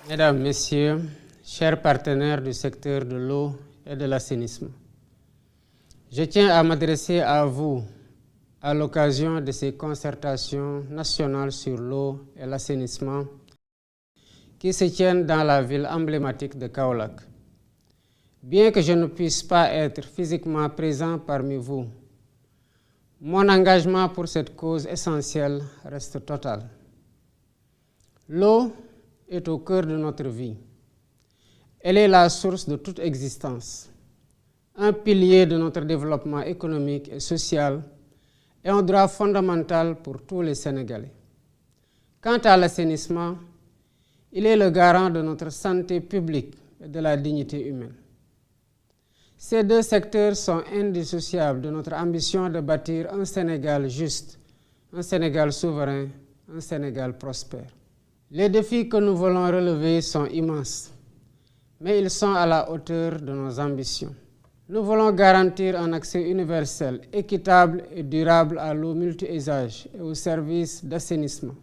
Mesdames, Messieurs, chers partenaires du secteur de l'eau et de l'assainissement, je tiens à m'adresser à vous à l'occasion de ces concertations nationales sur l'eau et l'assainissement qui se tiennent dans la ville emblématique de Kaolack. Bien que je ne puisse pas être physiquement présent parmi vous, mon engagement pour cette cause essentielle reste total. L'eau est au cœur de notre vie. Elle est la source de toute existence, un pilier de notre développement économique et social et un droit fondamental pour tous les Sénégalais. Quant à l'assainissement, il est le garant de notre santé publique et de la dignité humaine. Ces deux secteurs sont indissociables de notre ambition de bâtir un Sénégal juste, un Sénégal souverain, un Sénégal prospère. Les défis que nous voulons relever sont immenses, mais ils sont à la hauteur de nos ambitions. Nous voulons garantir un accès universel, équitable et durable à l'eau multi-usage et aux services d'assainissement,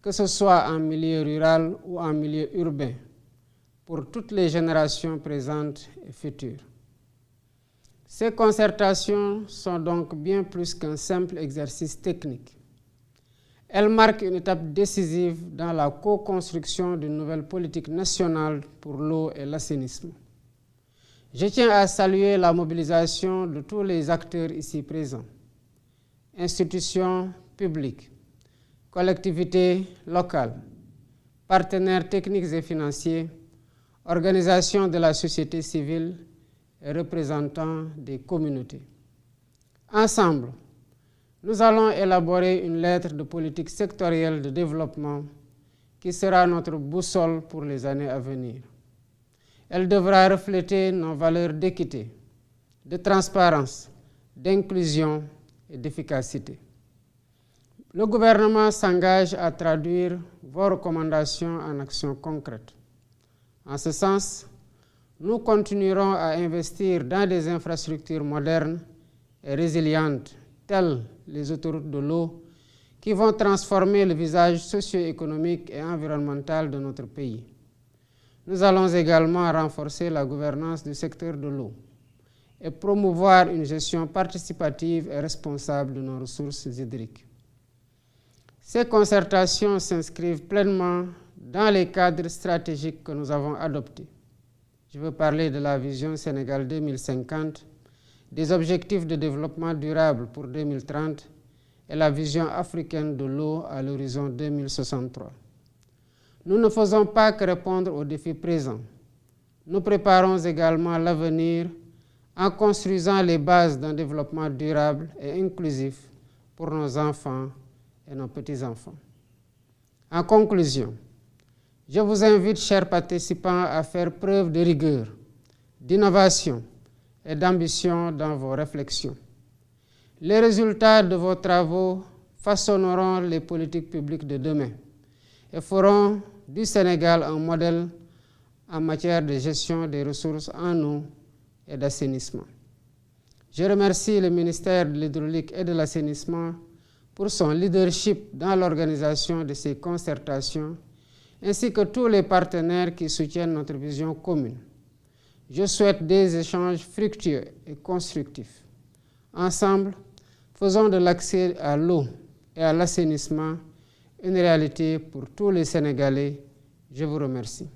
que ce soit en milieu rural ou en milieu urbain, pour toutes les générations présentes et futures. Ces concertations sont donc bien plus qu'un simple exercice technique. Elles marquent une étape décisive dans la co-construction d'une nouvelle politique nationale pour l'eau et l'assainissement. Je tiens à saluer la mobilisation de tous les acteurs ici présents, institutions publiques, collectivités locales, partenaires techniques et financiers, organisations de la société civile et représentants des communautés. Ensemble, nous allons élaborer une lettre de politique sectorielle de développement qui sera notre boussole pour les années à venir. Elle devra refléter nos valeurs d'équité, de transparence, d'inclusion et d'efficacité. Le gouvernement s'engage à traduire vos recommandations en actions concrètes. En ce sens, nous continuerons à investir dans des infrastructures modernes et résilientes, telles les autoroutes de l'eau, qui vont transformer le visage socio-économique et environnemental de notre pays. Nous allons également renforcer la gouvernance du secteur de l'eau et promouvoir une gestion participative et responsable de nos ressources hydriques. Ces concertations s'inscrivent pleinement dans les cadres stratégiques que nous avons adoptés. Je veux parler de la vision Sénégal 2050, des objectifs de développement durable pour 2030 et la vision africaine de l'eau à l'horizon 2063. Nous ne faisons pas que répondre aux défis présents. Nous préparons également l'avenir en construisant les bases d'un développement durable et inclusif pour nos enfants et nos petits-enfants. En conclusion, je vous invite, chers participants, à faire preuve de rigueur, d'innovation et d'ambition dans vos réflexions. Les résultats de vos travaux façonneront les politiques publiques de demain et feront du Sénégal un modèle en matière de gestion des ressources en eau et d'assainissement. Je remercie le ministère de l'Hydraulique et de l'Assainissement pour son leadership dans l'organisation de ces concertations, ainsi que tous les partenaires qui soutiennent notre vision commune. Je souhaite des échanges fructueux et constructifs. Ensemble, faisons de l'accès à l'eau et à l'assainissement une réalité pour tous les Sénégalais. Je vous remercie.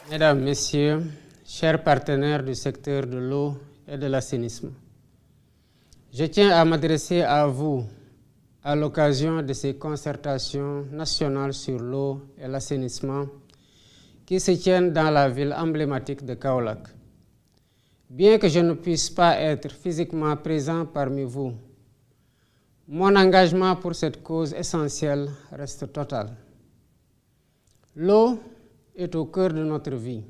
Mesdames, Messieurs, chers partenaires du secteur de l'eau et de l'assainissement, je tiens à m'adresser à vous à l'occasion de ces concertations nationales sur l'eau et l'assainissement qui se tiennent dans la ville emblématique de Kaolack. Bien que je ne puisse pas être physiquement présent parmi vous, Mon engagement pour cette cause essentielle reste total. L'eau est au cœur de notre vie.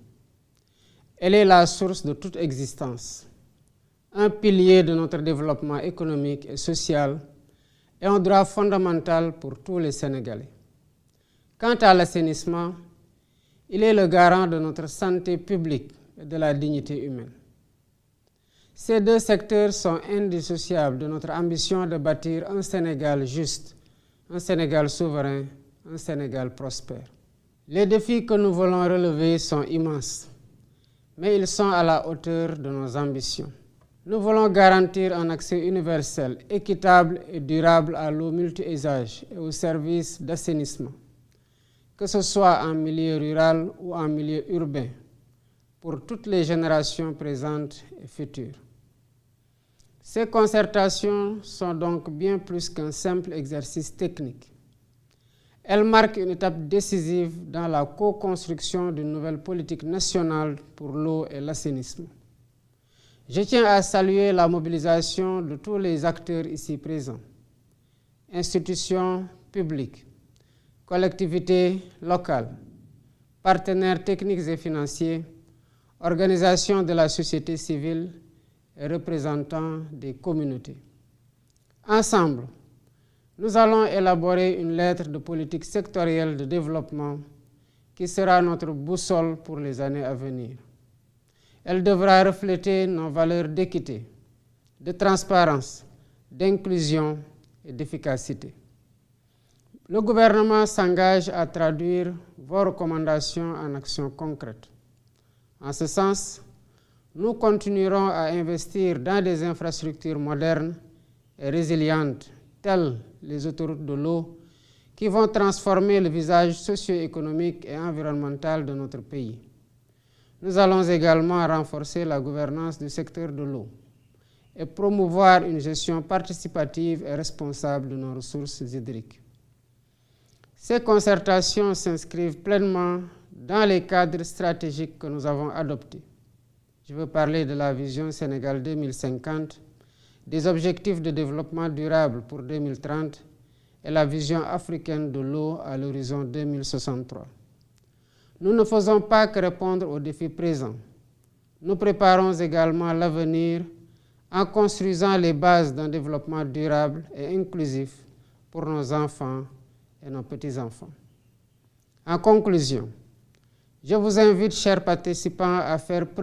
Elle est la source de toute existence, un pilier de notre développement économique et social et un droit fondamental pour tous les Sénégalais. Quant à l'assainissement, il est le garant de notre santé publique et de la dignité humaine. Ces deux secteurs sont indissociables de notre ambition de bâtir un Sénégal juste, un Sénégal souverain, un Sénégal prospère. Les défis que nous voulons relever sont immenses, mais ils sont à la hauteur de nos ambitions. Nous voulons garantir un accès universel, équitable et durable à l'eau multi-usage et aux services d'assainissement, que ce soit en milieu rural ou en milieu urbain, pour toutes les générations présentes et futures. Ces concertations sont donc bien plus qu'un simple exercice technique. Elles marquent une étape décisive dans la co-construction d'une nouvelle politique nationale pour l'eau et l'assainissement. Je tiens à saluer la mobilisation de tous les acteurs ici présents, institutions publiques, collectivités locales, partenaires techniques et financiers, organisations de la société civile et représentants des communautés. Ensemble, nous allons élaborer une lettre de politique sectorielle de développement qui sera notre boussole pour les années à venir. Elle devra refléter nos valeurs d'équité, de transparence, d'inclusion et d'efficacité. Le gouvernement s'engage à traduire vos recommandations en actions concrètes. En ce sens, nous continuerons à investir dans des infrastructures modernes et résilientes, telles les autoroutes de l'eau, qui vont transformer le visage socio-économique et environnemental de notre pays. Nous allons également renforcer la gouvernance du secteur de l'eau et promouvoir une gestion participative et responsable de nos ressources hydriques. Ces concertations s'inscrivent pleinement dans les cadres stratégiques que nous avons adoptés. Je veux parler de la vision Sénégal 2050, des objectifs de développement durable pour 2030 et la vision africaine de l'eau à l'horizon 2063. Nous ne faisons pas que répondre aux défis présents. Nous préparons également l'avenir en construisant les bases d'un développement durable et inclusif pour nos enfants et nos petits-enfants. En conclusion, je vous invite, chers participants, à faire preuve